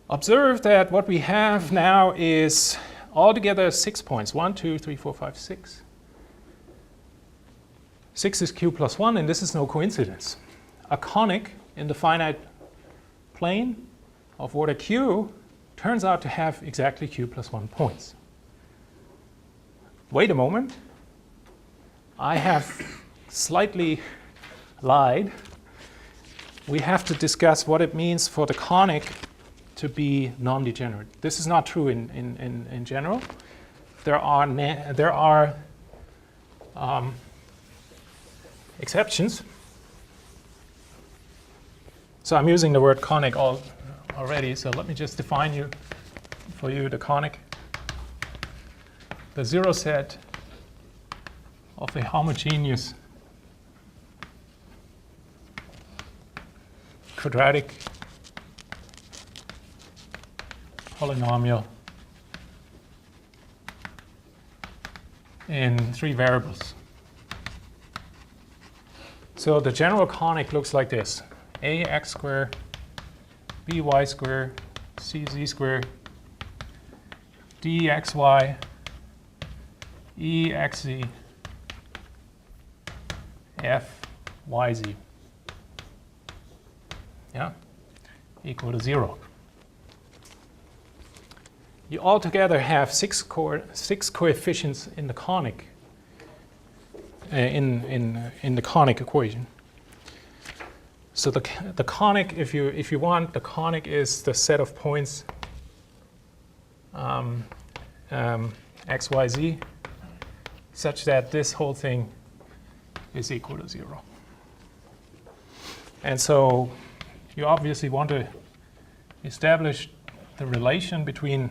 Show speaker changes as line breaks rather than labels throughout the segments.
Observe that what we have now is altogether 6 points. 1, 2, 3, 4, 5, 6. 6 is q plus 1, and this is no coincidence. A conic in the finite plane of order q turns out to have exactly q plus 1 points. Wait a moment. I have slightly lied. We have to discuss what it means for the conic to be non-degenerate. This is not true in general. There are exceptions. So I'm using the word conic already, so let me just define for you the conic. The zero set of a homogeneous quadratic polynomial in 3 variables. So the general conic looks like this: ax squared, by squared, cz squared, dxy, exz, f yz. Yeah, equal to 0. You altogether have 6 coefficients in the conic, in the conic equation. So the conic, if you want, the conic is the set of points x, y, z, such that this whole thing is equal to 0. And so you obviously want to establish the relation between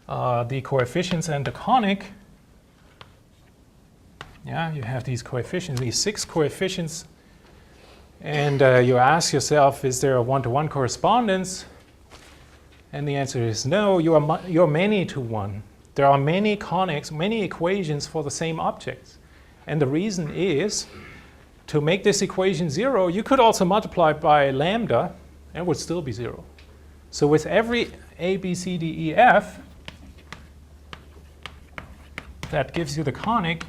the coefficients and the conic. Yeah, you have these coefficients, these 6 coefficients, and you ask yourself, is there a one-to-one correspondence? And the answer is no. You're many to one. There are many conics, many equations for the same objects. And the reason is, to make this equation 0, you could also multiply by lambda, and it would still be 0. So with every a, b, c, d, e, f, that gives you the conic,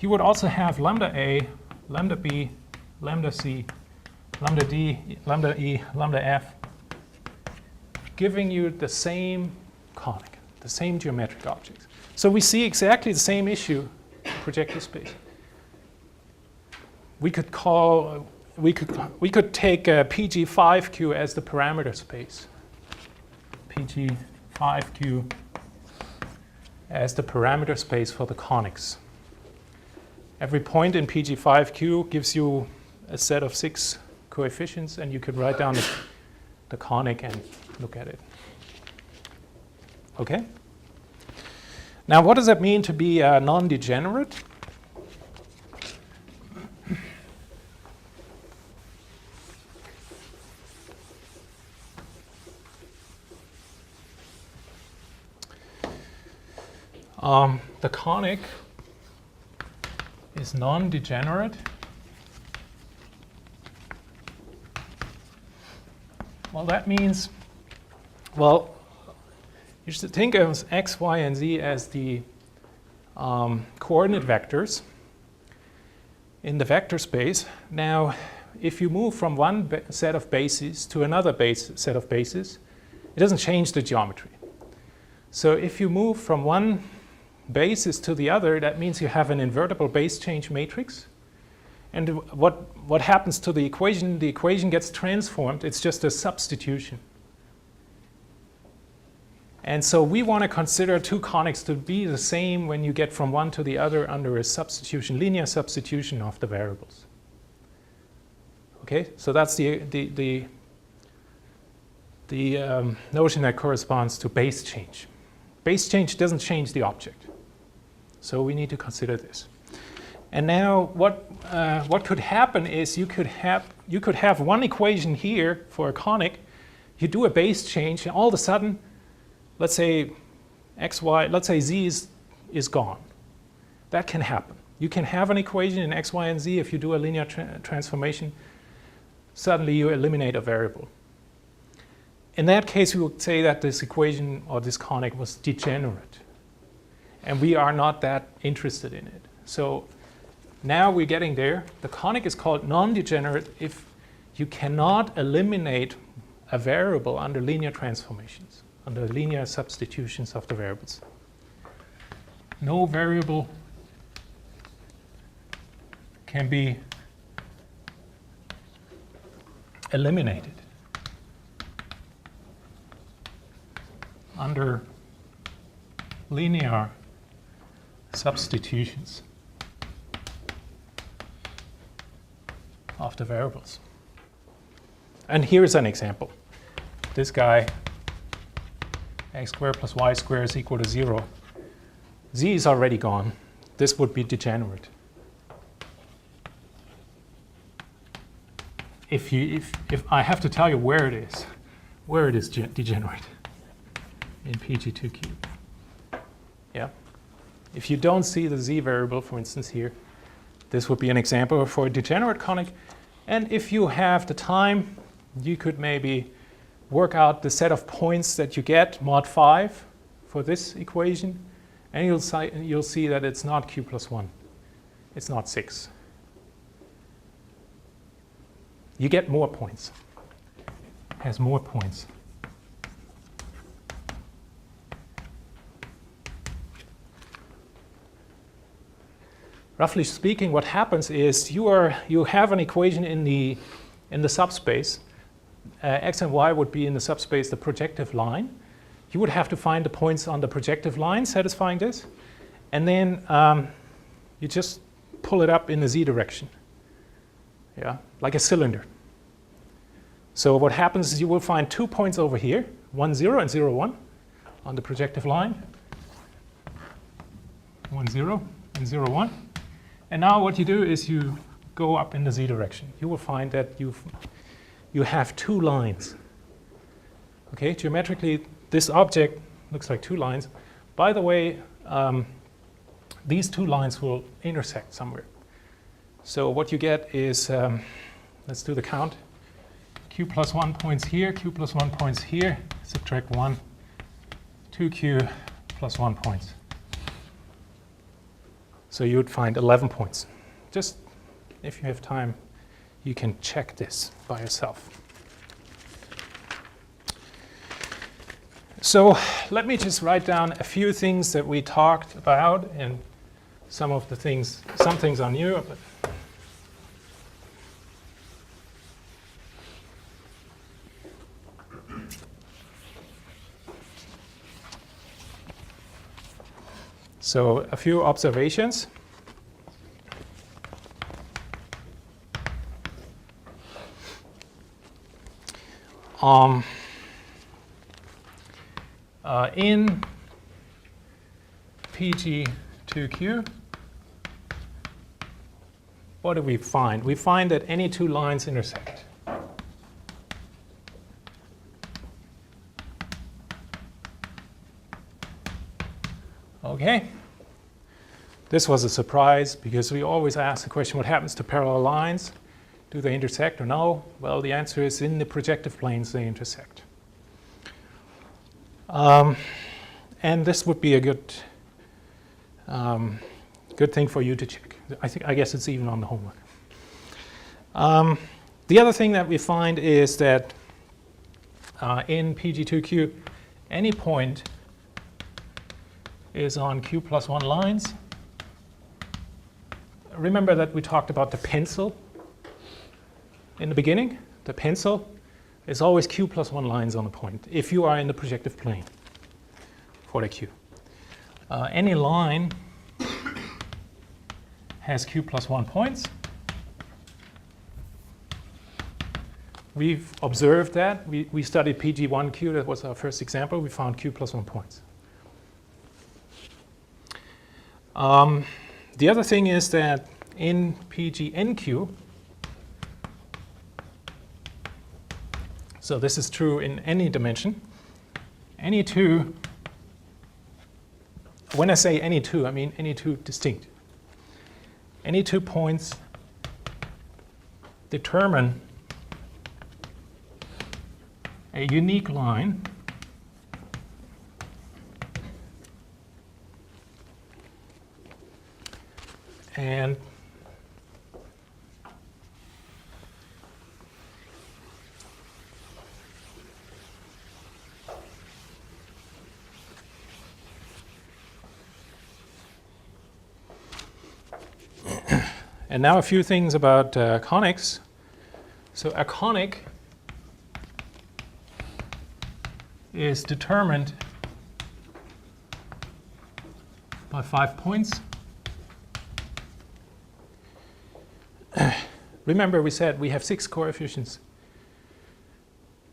you would also have lambda a, lambda b, lambda c, lambda d, lambda e, lambda f, giving you the same conic, the same geometric objects. So we see exactly the same issue in projective space. We could take PG5Q as the parameter space. PG5Q as the parameter space for the conics. Every point in PG5Q gives you a set of 6 coefficients, and you could write down the conic and look at it. Okay? Now, what does that mean to be non-degenerate? The conic is non-degenerate. Well, that means, well, you should think of x, y, and z as the coordinate vectors in the vector space. Now, if you move from one set of bases to another set of bases, it doesn't change the geometry. So if you move from one basis to the other, that means you have an invertible base change matrix. And what happens to the equation? The equation gets transformed. It's just a substitution. And so we want to consider 2 conics to be the same when you get from one to the other under a substitution, linear substitution of the variables. Okay, so that's the notion that corresponds to base change. Base change doesn't change the object. So we need to consider this. And now what could happen is you could have one equation here for a conic. You do a base change, and all of a sudden, let's say z is gone. That can happen. You can have an equation in x, y, and z. If you do a linear transformation, suddenly you eliminate a variable. in that case, we would say that this equation or this conic was degenerate. And we are not that interested in it. So now we're getting there. The conic is called non-degenerate if you cannot eliminate a variable under linear transformations, under linear substitutions of the variables. No variable can be eliminated under linear substitutions of the variables. And here's an example. This guy, x squared plus y squared is equal to 0. Z is already gone. This would be degenerate. If I have to tell you where it is degenerate in PG2Q. Yeah. If you don't see the z variable, for instance here, this would be an example for a degenerate conic. And if you have the time, you could maybe work out the set of points that you get, mod 5, for this equation. And you'll see that it's not q plus 1. It's not 6. You get more points. It has more points. Roughly speaking, what happens is you have an equation in the subspace. X and y would be in the subspace the projective line. You would have to find the points on the projective line satisfying this, and then you just pull it up in the z direction. Yeah, like a cylinder. So what happens is you will find 2 points over here, 1, 0 and 0, 1 on the projective line. 1, 0 and 0, 1. And now what you do is you go up in the z direction. You will find that you have 2 lines. Okay, geometrically this object looks like 2 lines. By the way, these 2 lines will intersect somewhere. So what you get is, let's do the count. Q plus 1 points here, Q plus 1 points here, subtract 1, 2Q plus 1 points. So you would find 11 points. Just, if you have time, you can check this by yourself. So let me just write down a few things that we talked about, and some things are new. But so a few observations. In PG2Q, what do we find? We find that any 2 lines intersect. Okay. This was a surprise because we always ask the question, what happens to parallel lines? Do they intersect or no? Well, the answer is in the projective planes they intersect. And this would be a good thing for you to check. I guess it's even on the homework. The other thing that we find is that in PG2Q, any point is on Q plus 1 lines. Remember that we talked about the pencil in the beginning. The pencil is always Q plus 1 lines on a point if you are in the projective plane for the Q. Any line has Q plus 1 points. We've observed that. We studied PG1Q. That was our first example. We found Q plus 1 points. The other thing is that in PGNQ, so this is true in any dimension, any 2, when I say any 2, I mean any 2 distinct. Any 2 points determine a unique line and now a few things about conics. So a conic is determined by 5 points. Remember, we said we have 6 coefficients,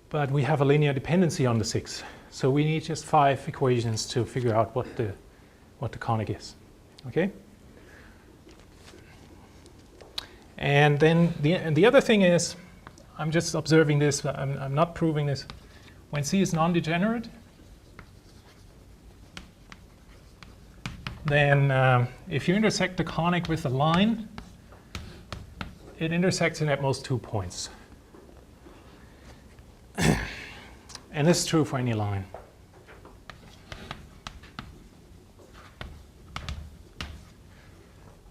but we have a linear dependency on the 6. So we need just 5 equations to figure out what the conic is. Okay? And then the other thing is, I'm just observing this, I'm not proving this. When C is non-degenerate, then if you intersect the conic with a line, it intersects in at most 2 points. And this is true for any line.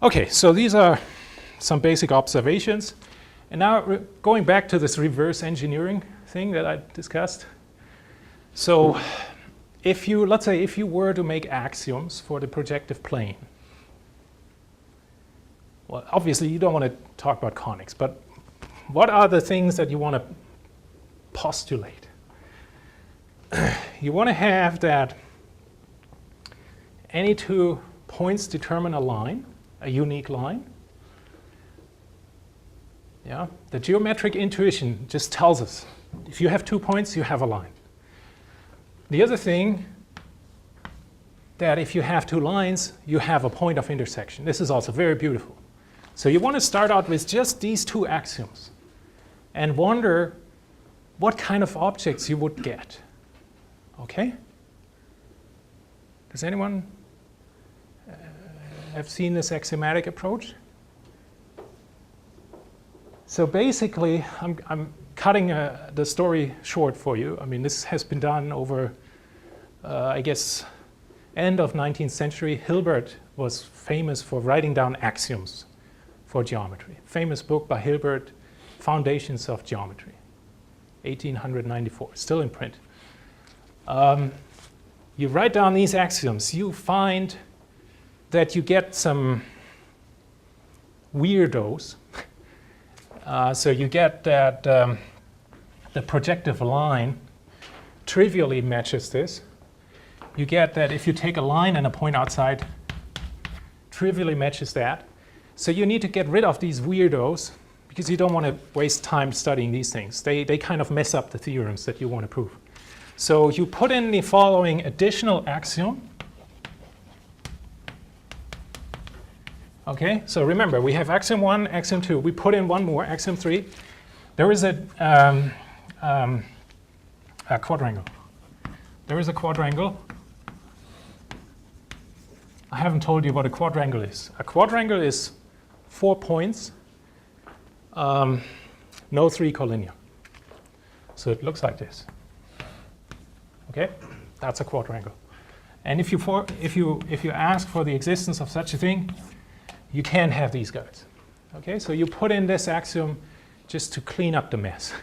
Okay, so these are some basic observations. And now going back to this reverse engineering thing that I discussed. So let's say if you were to make axioms for the projective plane, well, obviously you don't want to talk about conics, but what are the things that you want to postulate? You want to have that any 2 points determine a line, a unique line. Yeah, the geometric intuition just tells us if you have 2 points, you have a line. The other thing, that if you have 2 lines, you have a point of intersection. This is also very beautiful. So you want to start out with just these 2 axioms and wonder what kind of objects you would get. Okay? Does anyone have seen this axiomatic approach? So basically, I'm cutting the story short for you. I mean, this has been done over, I guess, end of 19th century. Hilbert was famous for writing down axioms for geometry. Famous book by Hilbert, Foundations of Geometry, 1894, still in print. You write down these axioms, you find that you get some weirdos. So you get that the projective line trivially matches this. You get that if you take a line and a point outside, trivially matches that. So you need to get rid of these weirdos because you don't want to waste time studying these things. They kind of mess up the theorems that you want to prove. So you put in the following additional axiom. Okay, so remember, we have axiom 1, axiom 2. We put in one more, axiom 3. There is a quadrangle. There is a quadrangle. I haven't told you what a quadrangle is. A quadrangle is 4 points, no 3 collinear. So it looks like this. Okay, that's a quadrangle. And if you ask for the existence of such a thing, you can't have these guys. Okay, so you put in this axiom just to clean up the mess.